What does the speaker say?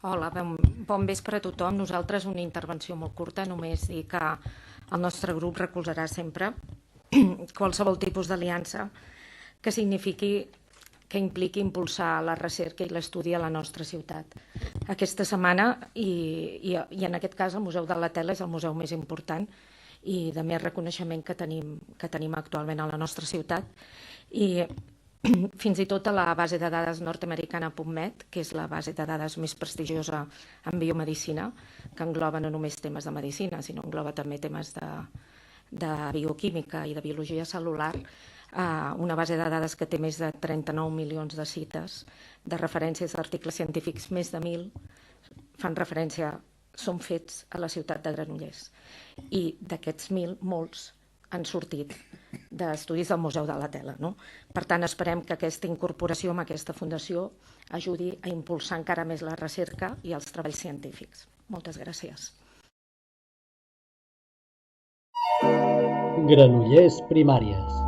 Hola, bon vespre a tothom. Nosaltres una intervenció molt curta, només dir que el nostre grup recolzarà sempre qualsevol tipus d'aliança que signifiqui que impliqui impulsar la recerca i l'estudi a la nostra ciutat. Aquesta setmana, i en aquest cas el Museu de la Tela és el museu més important i de més reconeixement que tenim actualment a la nostra ciutat, i fins i tot a la base de dades nord-americana PubMed, que és la base de dades més prestigiosa en biomedicina, que engloba no només temes de medicina, sinó engloba també temes de bioquímica i de biologia celular, una base de dades que té més de 39 milions de cites, de referències d'articles científics, més de 1.000 fan referència, són fets a la ciutat de Granollers. I d'aquests 1.000, molts han sortit d'estudis del Museu de la Tela, no? Per tant, esperem que aquesta incorporació amb aquesta fundació ajudi a impulsar encara més la recerca i els treballs científics. Moltes gràcies. Granollers Primàries.